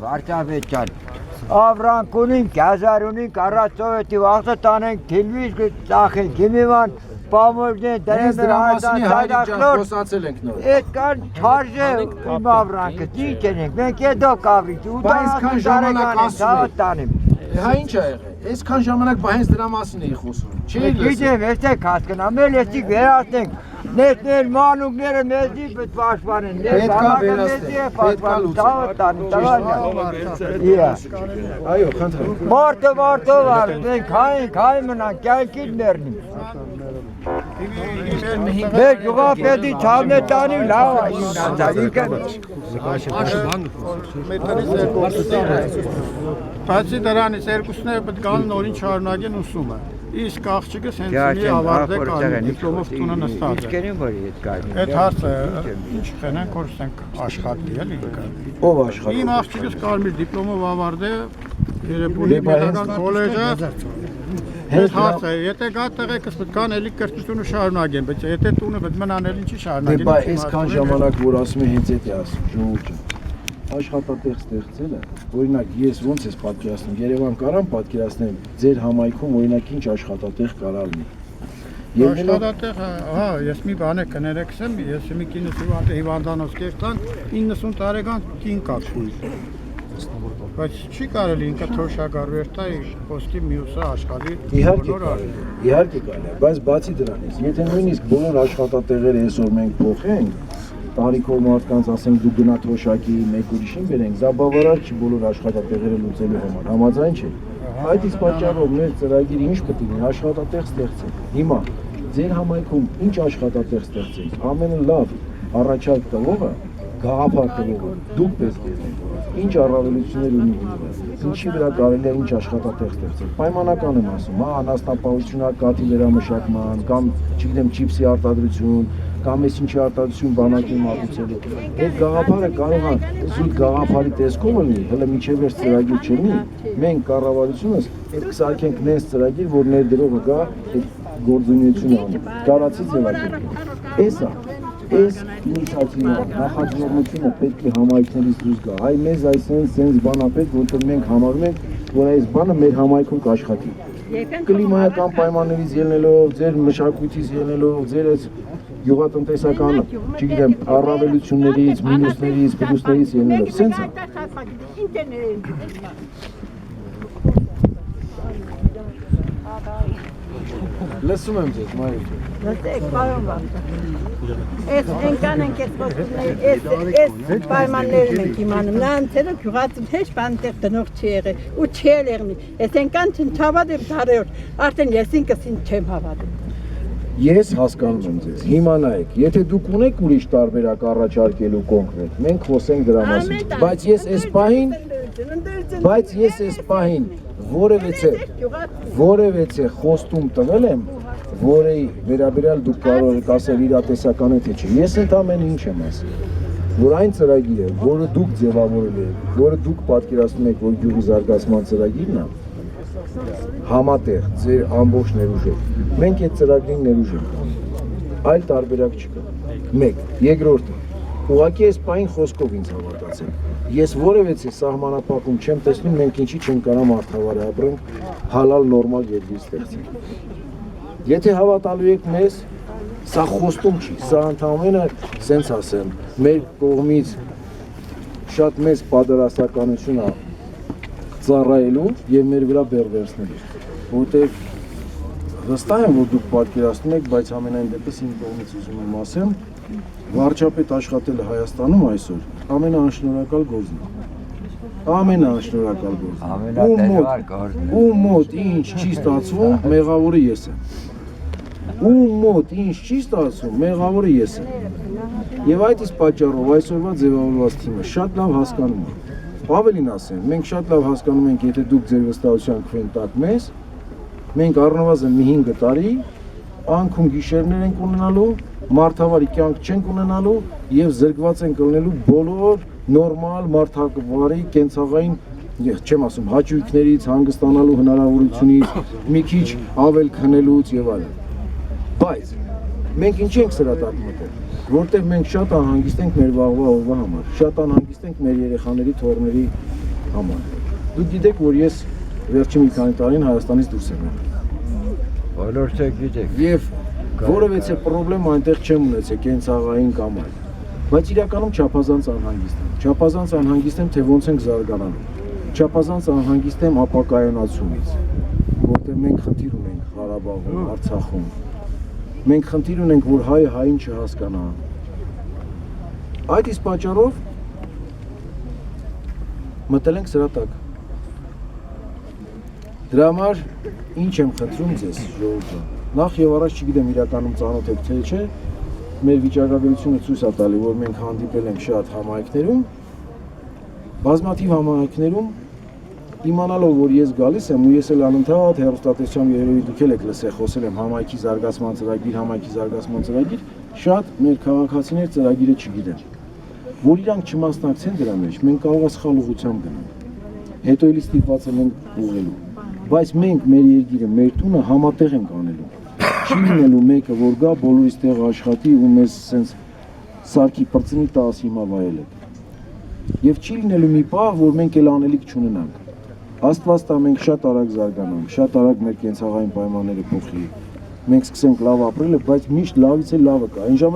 Վարչապետյան, ավրանքունին, գազարունին, կարացովետի վաղթը տանենք, թիլվիզ ծախենք, գիմիվան, պամորդեն, դրեմ դրամասնի հայրիկ ջան խոսացել ենք նոր։ Էդ կան չարժ է իմ ավրանքը, ինչ ենք, մենք եդո կավրիք, ու այսքան ժամանակ ասում տանեմ։ Հա ինչ ա եղել, այսքան ժամանակ բա հենց դրա մասին էի խոսում, չի լսում։ Գիտեմ, եք հասկանամ, էլ էստիկ վերացնենք, նետներ, մանուկները մեզի պաշտպանեն, պետքա վերացնենք, պետքա լուծենք։ Այո, խնդրեմ։ Մարդով արդ, մենք հայ մնանք, կյանքին ներնիմ։ Մեր գյուղապետի չավն է տանի լավ Բացի դրանից երկուսները պետք է նորին շարունակեն ուսումը։ Իսկ աղջիկը սենցնի ավարտե կարի, դիպլոմով տունը նստած է։ Այդ հարցը ինչ խենենք, որ ստենք աշխատի, էլի։ Ով աշխատի։ Իմ աղջիկս կարմիր դիպլոմով ավարտե Երևանի պետական քոլեջը։ Այդ հարցը, եթե գա տեղեկս պետք է էլի կրթությունը շարունակեն, բայց եթե տունը պետք մնան էլ ինչի շարունակեն։ Դե բա այսքան ժամանակ որ ասում է հենց էդ է ասում ժողովուրդը։ Աշխատատեղ ստեղծելը, օրինակ ես ոնց ես պատկերացնում, Երևան կարամ պատկերացնել ձեր համայնքում օրինակ ինչ աշխատատեղ կարա լինի։ Աշխատատեղ, հա, ես մի բան է կներեքսեմ, ես մի կինս հիվանդանոց կերտան 90 տարեկան կին կացուի։ Բայց չի կարելի ինքը թոշակառվեր տա խոսքի մյուսը աշխատի։ Իհարկե կարելի է, բայց բացի դրանից, եթե նույնիսկ բոլոր աշխատատեղերը այսօր մենք փոխենք, տարիքով մարդկանց ասենք դու գնա թոշակի մեկ ուրիշին բերենք, դա բավարար չի բոլոր աշխատատեղերը լուծելու համար, համաձայն չէ։ Այդ իսկ պատճառով մեր ծրագիրը ինչ պետք է լինի, աշխատատեղ ստեղծենք։ Հիմա ձեր համայնքում ինչ աշխատատեղ ստեղծենք, ամենը լավ առաջարկ տվողը, գաղափար տվողը դուք պետք է եք։ Ինչ առավելություններ ունի, ինչի վրա կարելի է ինչ աշխատատեղ ստեղծել։ Պայմանական եմ ասում, հա, անասնապահություն, կաթի վերամշակման, կամ չգիտեմ չիպսի արտադրություն, կամ այս ինչի արտադրություն բանակի մատուցելու։ Այդ գաղափարը կարող է զուտ գաղափարի տեսքով լինի, հələ միջև այս ծրագիր չլինի։ Մենք կառավարությունս պետք է սարքենք նես ծրագիր, որ ներդրողը գա այդ գործունեությունը անի։ Կարացի ձևակերպել։ Էսա Այս ինիցիատիվը, նախաձեռնությունը պետք է համայնքներից դուրս գա։ Այ մեզ այսպես բան ա պետք, որտեղ մենք համարում ենք, որ այս բանը մեր համայնքում կաշխատի։ Կլիմայական պայմաններից ելնելով, ձեր մշակույթից ելնելով, ձեր այս գյուղատնտեսական, չգիտեմ, առավելություններից, մինուսներից, պլյուսներից ելնելով, սենց է։ Լսում եմ ձեզ, Մարիք։ Լսեք, պարոն Վարդան։ Այս ենքան ենք այս պայմաններն ենք իմանում, նա անցերը գյուղածին հեչ բանտեղ տնող չի եղել ու չի եղնի, այս ենքան չհավատեմ դարեոր, արդեն ես ինքս ինձ չեմ հավատում։ Ես հասկանում եմ ձեզ, հիմա նայեք, եթե դուք ունեք ուրիշ տարբերակ առաջարկելու կոնկրետ, մենք խոսենք դրա մասին, բայց ես այս պահին որևէ խոստում տվել եմ, որի վերաբերյալ դուք կարող եք ասել իրատեսական է թե չէ։ Ես ընդամենը ինչ եմ ասել, որ այն ծրագիրը, որը դուք ձևավորել եք, որը դուք պատկերացնում եք, որ գյուղի զարգացման ծրագիրն է, համատեղ ձեր ամբողջ ներուժով, մենք այդ ծրագրին ներուժ ենք անում, այլ տարբերակ չկա։ Մեկ, երկրորդը, ուղղակի այս պահին խոսքով ինձ հավատացեք, ես որևէ սահմանափակում չեմ տեսնում, մենք ինչի չենք կարող մարդավար ապրենք, հալալ նորմալ երկիր ստեղծենք։ Եթե հավատալու եք մեզ, սա խոստում չի, սա ընդամենը, սենց ասեմ, մեր կողմից շատ մեծ պատրաստականություն է ծառայելու եւ մեր վրա բեռ-վերցնելու, որտեղ վստահ եմ, որ դուք պատկերացնում եք, բայց ամենայն դեպս իմ կողմից ուզում եմ ասեմ, վարչապետ աշխատելը Հայաստանում այսօր ամենաանշնորհակալ գործն է։ Ամենաանշնորհակալ գործն։ Ում մոտ ինչ չի ստացվում, մեղավորը ես եմ։ Ում մոտ ինչ չի ստացվում, մեղավորը ես եմ։ Եվ այդ իսկ պատճառով այսօրվա ձևավորված թիմը շատ լավ հասկանում է։ Ավելին ասեմ, մենք շատ լավ հասկանում ենք, եթե դուք ձեր վստահության քվեն տաք մեզ, մենք առնվազն մի 5 տարի անքում գիշերներ ենք ունենալու, մարդավարի կյանք չենք ունենալու եւ զրկված ենք լինելու բոլոր նորմալ մարդավարի կենցաղային, չեմ ասում, հաճույքներից, հանգստանալու հնարավորությունից, մի քիչ ավել քնելուց եւ այլն։ Բայց մենք ինչ ենք սրա տակ մտել, որտեղ մենք շատ անհանգիստ ենք մեր վաղվա օրվա համար, շատ անհանգիստ ենք մեր երեխաների, թոռների համար։ Դուք գիտեք, որ ես վերջին մի քանի տարին Հայաստանից դուրս եմ եկել։ Բոլորը գիտեք։ Եվ որևէ խնդրեմ այնտեղ չեմ ունեցել կենցաղային կամ այլ։ Բայց իրականում չափազանց անհանգիստ եմ։ Չափազանց անհանգիստ եմ, թե ոնց ենք զարգանում։ Չափազանց անհանգիստ եմ ապակայունացումից, որտեղ մենք խնդիր ունենք Ղարաբաղում, Արցախում։ Մենք խնդիր ունենք, որ հայը հային չհասկանա։ Այդ իսկ պատճառով մտել ենք սրա տակ։ Դրա համար ինչ եմ խնդրում ձեզ, ժողովուրդ։ Նախ եւ առաջ չգիտեմ իրականում ծանոթ եք թե չէ, մեր վիճակագրությունը ցույց է տալի, որ մենք հանդիպել ենք շատ համայնքներում, բազմաթիվ համայնքներում, իմանալով, որ ես գալիս եմ ու ես էլ անընդհատ հեռուստատեսությամբ երևի դուք եք լսել, խոսել եմ համայնքի զարգացման ծրագիր, շատ մեր քաղաքացիներ ծրագիրը չգիտեն։ Որ իրանք չմասնակցեն դրա մեջ, մենք կարող է սխալ ուղղությամբ գնանք։ Հետո էլի ստիպված ենք ուղղելու։ Բայց մենք մեր երկիրը, մեր տունը համատեղ ենք անելու։ Չի լինելու մեկը, որ գա բոլորից տեղ աշխատի ու մեզ սենց սարքի պրծնի տաս հիմա վայել եք։ Եվ չի լինելու մի պահ, որ մենք էլ անելիք չունենանք։ Աստված տա մենք շատ արագ զարգանանք, շատ արագ մեր կենցաղային պայմանները փոխի։ Մենք սկսենք լավ ապրել, բայց միշտ լավից էլ լավը կա։